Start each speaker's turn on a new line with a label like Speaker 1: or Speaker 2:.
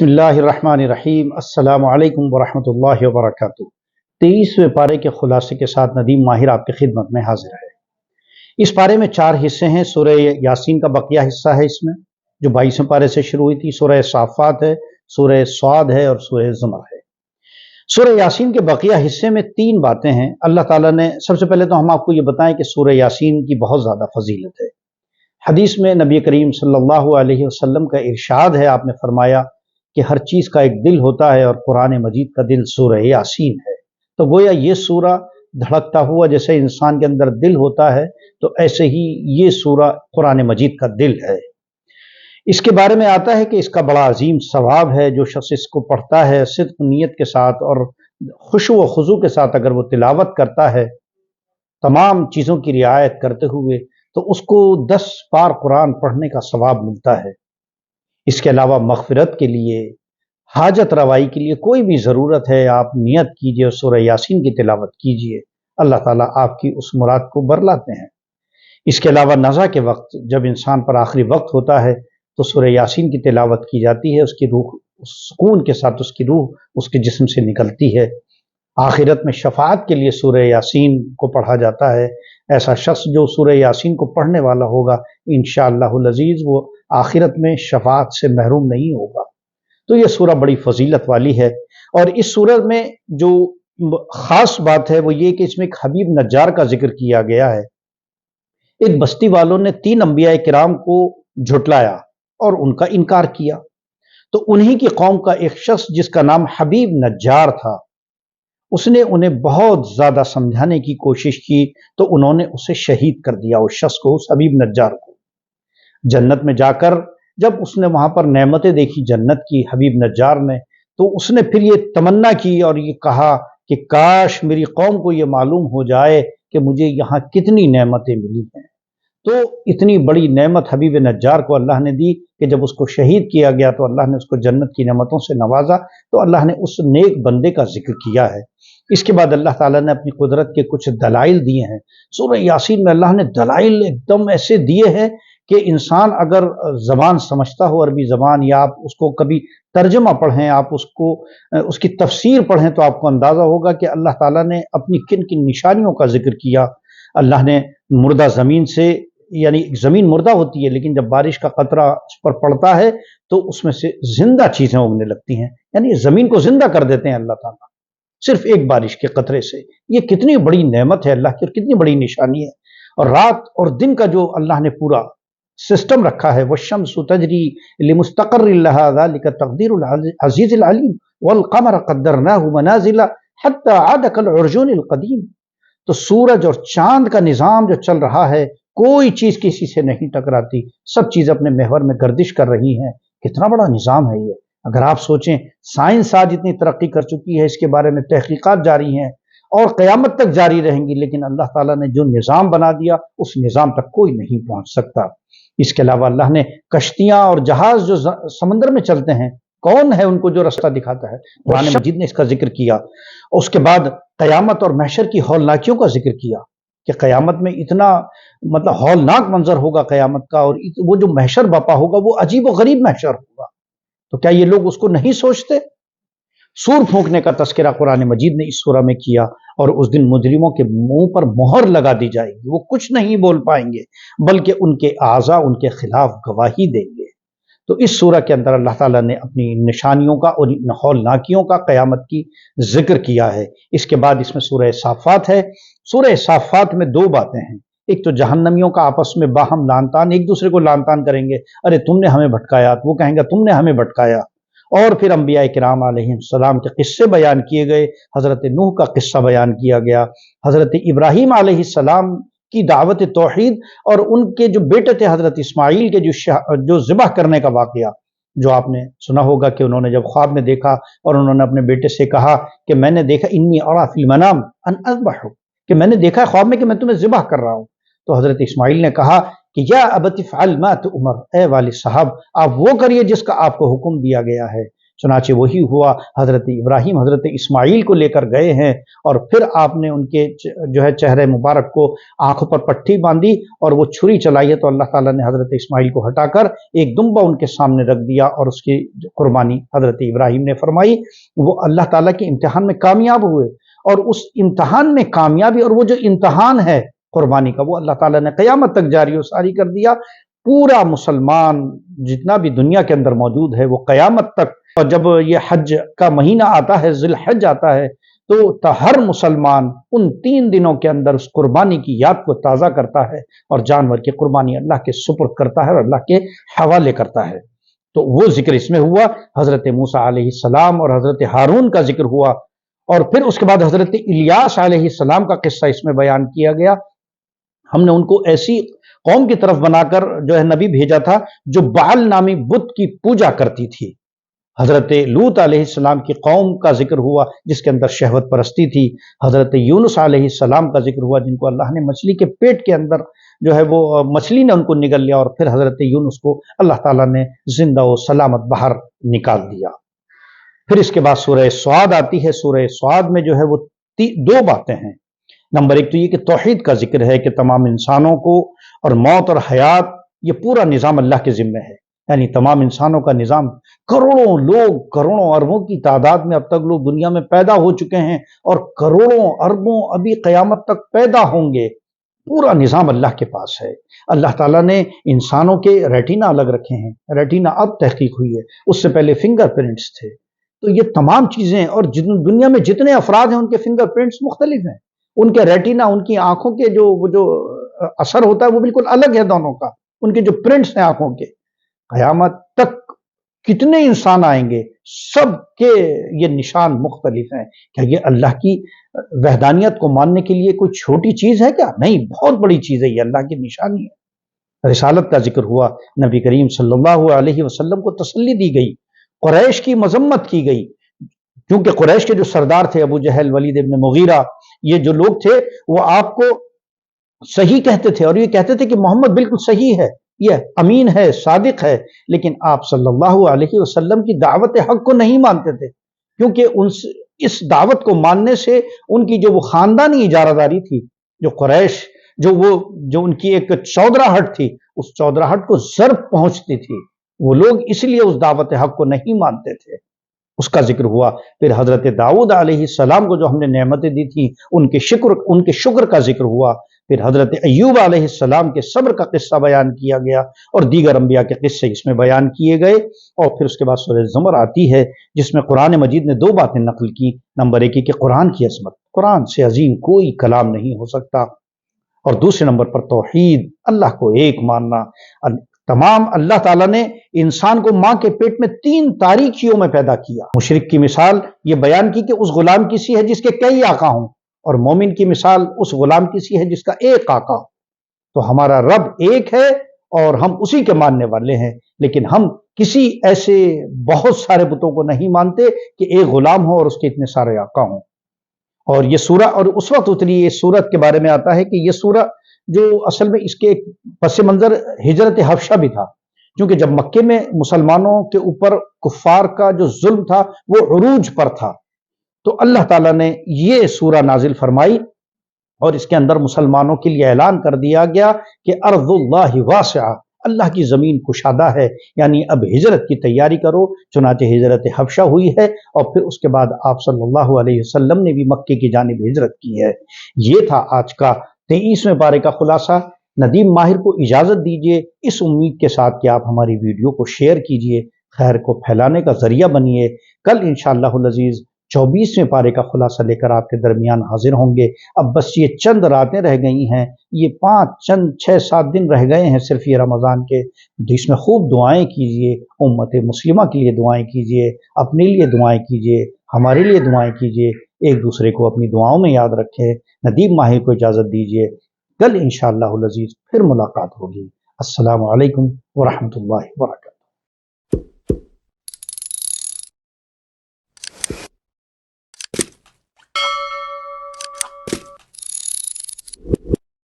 Speaker 1: بسم اللہ الرحمن الرحیم۔ السلام علیکم ورحمۃ اللہ وبرکاتہ۔ 23ویں پارے کے خلاصے کے ساتھ ندیم ماہر آپ کی خدمت میں حاضر ہے۔ اس پارے میں 4 حصے ہیں۔ سورہ یاسین کا بقیہ حصہ ہے اس میں، جو 22ویں پارے سے شروع ہوئی تھی۔ سورہ صافات ہے، سورہ صاد ہے اور سورہ زمر ہے۔ سورہ یاسین کے بقیہ حصے میں 3 باتیں ہیں۔ اللہ تعالیٰ نے سب سے پہلے تو ہم آپ کو یہ بتائیں کہ سورہ یاسین کی بہت زیادہ فضیلت ہے۔ حدیث میں نبی کریم صلی اللہ علیہ وسلم کا ارشاد ہے، آپ نے فرمایا کہ ہر چیز کا ایک دل ہوتا ہے اور قرآن مجید کا دل سورہ یاسین ہے۔ تو گویا یہ سورہ دھڑکتا ہوا جیسے انسان کے اندر دل ہوتا ہے، تو ایسے ہی یہ سورہ قرآن مجید کا دل ہے۔ اس کے بارے میں آتا ہے کہ اس کا بڑا عظیم ثواب ہے۔ جو شخص اس کو پڑھتا ہے صدق نیت کے ساتھ اور خشوع و خضوع کے ساتھ اگر وہ تلاوت کرتا ہے تمام چیزوں کی رعایت کرتے ہوئے، تو اس کو 10 بار قرآن پڑھنے کا ثواب ملتا ہے۔ اس کے علاوہ مغفرت کے لیے، حاجت روائی کے لیے کوئی بھی ضرورت ہے، آپ نیت کیجئے اور سورہ یاسین کی تلاوت کیجئے، اللہ تعالیٰ آپ کی اس مراد کو برلاتے ہیں۔ اس کے علاوہ نزع کے وقت جب انسان پر آخری وقت ہوتا ہے تو سورہ یاسین کی تلاوت کی جاتی ہے، اس کی روح سکون کے ساتھ اس کی روح اس کے جسم سے نکلتی ہے۔ آخرت میں شفاعت کے لیے سورہ یاسین کو پڑھا جاتا ہے۔ ایسا شخص جو سورہ یاسین کو پڑھنے والا ہوگا انشاءاللہ العزیز وہ آخرت میں شفاعت سے محروم نہیں ہوگا۔ تو یہ سورہ بڑی فضیلت والی ہے۔ اور اس سورہ میں جو خاص بات ہے وہ یہ کہ اس میں ایک حبیب نجار کا ذکر کیا گیا ہے۔ ایک بستی والوں نے 3 انبیاء کرام کو جھٹلایا اور ان کا انکار کیا، تو انہی کی قوم کا ایک شخص جس کا نام حبیب نجار تھا، اس نے انہیں بہت زیادہ سمجھانے کی کوشش کی، تو انہوں نے اسے شہید کر دیا، اس شخص کو، اس حبیب نجار کو۔ جنت میں جا کر جب اس نے وہاں پر نعمتیں دیکھی جنت کی حبیب نجار نے، تو اس نے پھر یہ تمنا کی اور یہ کہا کہ کاش میری قوم کو یہ معلوم ہو جائے کہ مجھے یہاں کتنی نعمتیں ملی ہیں۔ تو اتنی بڑی نعمت حبیب نجار کو اللہ نے دی کہ جب اس کو شہید کیا گیا تو اللہ نے اس کو جنت کی نعمتوں سے نوازا، تو اللہ نے اس نیک بندے کا ذکر کیا ہے۔ اس کے بعد اللہ تعالیٰ نے اپنی قدرت کے کچھ دلائل دیے ہیں۔ سورہ یاسین میں اللہ نے دلائل ایک دم ایسے دیے ہیں کہ انسان اگر زبان سمجھتا ہو عربی زبان، یا آپ اس کو کبھی ترجمہ پڑھیں، آپ اس کی تفسیر پڑھیں، تو آپ کو اندازہ ہوگا کہ اللہ تعالیٰ نے اپنی کن کن نشانیوں کا ذکر کیا۔ اللہ نے مردہ زمین سے، یعنی زمین مردہ ہوتی ہے لیکن جب بارش کا قطرہ اس پر پڑتا ہے تو اس میں سے زندہ چیزیں اگنے لگتی ہیں، یعنی زمین کو زندہ کر دیتے ہیں اللہ تعالیٰ صرف ایک بارش کے قطرے سے۔ یہ کتنی بڑی نعمت ہے اللہ کی اور کتنی بڑی نشانی ہے۔ اور رات اور دن کا جو اللہ نے پورا سسٹم رکھا ہے، والشمس تجری لمستقر لها ذلك تقدیر العزیز العلیم والقمر قدرناه منازل حتى عاد كالعرجون القدیم۔ تو سورج اور چاند کا نظام جو چل رہا ہے، کوئی چیز کسی سے نہیں ٹکراتی، سب چیز اپنے محور میں گردش کر رہی ہیں۔ کتنا بڑا نظام ہے یہ! اگر آپ سوچیں، سائنس آج اتنی ترقی کر چکی ہے، اس کے بارے میں تحقیقات جاری ہیں اور قیامت تک جاری رہیں گی، لیکن اللہ تعالیٰ نے جو نظام بنا دیا اس نظام تک کوئی نہیں پہنچ سکتا۔ اس کے علاوہ اللہ نے کشتیاں اور جہاز جو سمندر میں چلتے ہیں، کون ہے ان کو جو رستہ دکھاتا ہے؟ قرآن مجید نے اس کا ذکر کیا۔ اس کے بعد قیامت اور محشر کی ہولناکیوں کا ذکر کیا کہ قیامت میں اتنا ہولناک منظر ہوگا قیامت کا، اور وہ جو محشر برپا ہوگا وہ عجیب و غریب محشر ہوگا۔ تو کیا یہ لوگ اس کو نہیں سوچتے؟ سور پھونکنے کا تذکرہ قرآن مجید نے اس سورہ میں کیا، اور اس دن مجرموں کے منہ پر مہر لگا دی جائے گی، وہ کچھ نہیں بول پائیں گے بلکہ ان کے اعضاء ان کے خلاف گواہی دیں گے۔ تو اس سورہ کے اندر اللہ تعالیٰ نے اپنی نشانیوں کا اور ہولناکیوں کا قیامت کی ذکر کیا ہے۔ اس کے بعد اس میں سورہ صافات ہے۔ سورہ صافات میں 2 باتیں ہیں۔ ایک تو جہنمیوں کا آپس میں باہم لان تان، ایک دوسرے کو لان تان کریں گے، ارے تم نے ہمیں بھٹکایا، وہ کہیں گے تم نے ہمیں بھٹکایا۔ اور پھر انبیاء کرام علیہ السلام کے قصے بیان کیے گئے۔ حضرت نوح کا قصہ بیان کیا گیا، حضرت ابراہیم علیہ السلام کی دعوت توحید، اور ان کے جو بیٹے تھے حضرت اسماعیل کے جو ذبح کرنے کا واقعہ، جو آپ نے سنا ہوگا کہ انہوں نے جب خواب میں دیکھا اور انہوں نے اپنے بیٹے سے کہا کہ میں نے دیکھا انی ارا فی المنام ان اذبحک، کہ میں نے دیکھا خواب میں کہ میں تمہیں ذبح کر رہا ہوں۔ تو حضرت اسماعیل نے کہا کہ یا ابت افعل ما تؤمر، اے والد صاحب آپ وہ کریے جس کا آپ کو حکم دیا گیا ہے۔ चुनाचे वही हुआ। हज़रत इब्राहीम हज़रत इस्माइल को लेकर गए हैं और फिर आपने उनके जो है चेहरे मुबारक को आंखों पर पट्टी बांधी और वो छुरी चलाई है, तो अल्लाह ताला ने हज़रत इस्माइल को हटाकर एक दुम्बा उनके सामने रख दिया और उसकी कुर्बानी हज़रत इब्राहीम ने फरमाई। वो अल्लाह ताला के इम्तिहान में कामयाब हुए और उस इम्तिहान में कामयाबी और वो जो इम्तिहान है कुर्बानी का, वो अल्लाह ताला ने क़यामत तक जारी और सारी कर दिया। पूरा मुसलमान जितना भी दुनिया के अंदर मौजूद है वो क़यामत तक, और जब ये हज का महीना आता है, ज़िल हज आता है, तो हर मुसलमान उन 3 दिनों के अंदर उस कुर्बानी की याद को ताज़ा करता है और जानवर की कुर्बानी अल्लाह के सुपुर्द करता है और अल्लाह के हवाले करता है। तो वो जिक्र इसमें हुआ। हज़रत मूसा अलैहिस्सलाम और हज़रत हारून का जिक्र हुआ और फिर उसके बाद हज़रत इलियास अलैहिस्सलाम का किस्सा इसमें बयान किया गया। हमने उनको ऐसी कौम की तरफ बनाकर जो है नबी भेजा था जो बाल नामी बुत की पूजा करती थी। हज़रत लूत अलैहिस्सलाम की कौम का जिक्र हुआ जिसके अंदर शहवत परस्ती थी। हज़रत यूनुस अलैहिस्सलाम का जिक्र हुआ जिनको अल्लाह ने मछली के पेट के अंदर जो है वो मछली ने उनको निगल लिया और फिर हज़रत यूनुस को अल्लाह ताला ने जिंदा व सलामत बाहर निकाल दिया। फिर इसके बाद सूरह स्वाद आती है। सूरह स्वाद में जो है वो 2 बातें हैं। नंबर 1 तो ये कि तौहीद का जिक्र है कि तमाम इंसानों को और मौत और हयात ये पूरा निज़ाम अल्लाह के ज़िम्मे है, यानी तमाम इंसानों का निज़ाम। करोड़ों लोग, करोड़ों अरबों की तादाद में अब तक लोग दुनिया में पैदा हो चुके हैं और करोड़ों अरबों अभी क़यामत तक पैदा होंगे। पूरा निज़ाम अल्लाह के पास है। अल्लाह ताला ने इंसानों के रेटिना अलग रखे हैं, रेटिना अब तहकीक हुई है, उससे पहले फिंगरप्रिंट्स थे। तो ये तमाम चीज़ें, और दुनिया में जितने अफराद हैं उनके फिंगरप्रिंट्स मुख्तलिफ हैं, उनके रेटिना, उनकी आंखों के जो असर होता है वो बिल्कुल अलग है दोनों का, उनके जो प्रिंट्स हैं आंखों के। क़यामत तक कितने इंसान आएंगे, सबके ये निशान मुख्तलिफ हैं। क्या ये अल्लाह की वहदानियत को मानने के लिए कोई छोटी चीज़ है क्या? नहीं, बहुत बड़ी चीज़ है, ये अल्लाह की निशानी है। रिसालत का जिक्र हुआ, नबी करीम सल्लल्लाहु अलैहि वसल्लम को तसल्ली दी गई, कुरैश की मजम्मत की गई, क्योंकि कुरैश के जो सरदार थे अबू जहल, वलीद इब्न मुगीरा, ये जो लोग थे वो आपको सही कहते थे और ये कहते थे कि मोहम्मद बिल्कुल सही है, ये अमीन है, सादिक है, लेकिन आप सल्लल्लाहु अलैहि वसल्लम की दावत हक को नहीं मानते थे, क्योंकि इस दावत को मानने से उनकी जो वो खानदानी इजारादारी थी, जो कुरैश, जो उनकी एक चौधराहट थी, उस चौधराहट को ज़र्ब पहुंचती थी। वो लोग इसलिए उस दावत हक को नहीं मानते थे। उसका जिक्र हुआ। फिर हज़रत दाऊद अलैहिस्सलाम को जो हमने नेमतें दी थी उनके शुक्र का जिक्र हुआ। फिर हज़रत अय्यूब अलैहिस्सलाम के सब्र का किस्सा बयान किया गया और दीगर अंबिया के किस्से इसमें बयान किए गए। और फिर उसके बाद सूरह ज़ुमर आती है जिसमें कुरान मजीद ने 2 बातें नकल की। नंबर 1 कि कुरान की अज़मत, कुरान से अजीम कोई कलाम नहीं हो सकता, और दूसरे नंबर पर तौहीद, अल्लाह को एक मानना। तमाम अल्लाह ताला ने इंसान को माँ के पेट में 3 तारीखियों में पैदा किया। मुशरिक की मिसाल ये बयान की कि उस गुलाम की सी है जिसके कई आका हों, और मोमिन की मिसाल उस गुलाम की सी है जिसका एक आका हो। तो हमारा रब एक है और हम उसी के मानने वाले हैं, लेकिन हम किसी ऐसे बहुत सारे बुतों को नहीं मानते कि एक गुलाम हो और उसके इतने सारे आका हों। और ये सूरा, और उस वक्त उतरी, ये सूरत के बारे में आता है कि ये सूरा जो असल में इसके एक पस मंजर हिजरत हबशा भी था, क्योंकि जब मक्के में मुसलमानों के ऊपर कुफ्फार का जो जुल्म था वो उरूज पर था, तो अल्लाह ताला ने ये सूरा नाजिल फरमाई और इसके अंदर मुसलमानों के लिए ऐलान कर दिया गया कि अर्ज़ुल्लाहि वासिआ, अल्लाह की ज़मीन कुशादा है, यानी अब हिजरत की तैयारी करो। चुनाचे हिजरत हबशा हुई है और फिर उसके बाद आप सल्लल्लाहु अलैहि वसल्लम ने भी मक्के की जानिब हिजरत की है। ये था आज का 23वें पारे का खुलासा। नदीम माहिर को इजाज़त दीजिए इस उम्मीद के साथ कि आप हमारी वीडियो को शेयर कीजिए, खैर को फैलाने का जरिया बनिए। कल इंशाअल्लाहुल अज़ीज़ 24वें पारे का खुलासा लेकर आपके दरमियान हाजिर होंगे। अब बस ये चंद रातें रह गई हैं, ये 6-7 दिन रह गए हैं सिर्फ ये रमज़ान के, जिसमें खूब दुआएं कीजिए, उम्मत मुस्लिमा के लिए दुआएं कीजिए, अपने लिए दुआएं कीजिए, हमारे लिए दुआएं कीजिए, एक दूसरे को अपनी दुआओं में याद रखें। नदीम माहिर को इजाज़त दीजिए, कल इंशाअल्लाहुल अज़ीज़ फिर मुलाकात होगी। अस्सलामु अलैकुम व रहमतुल्लाहि व बरकातहू।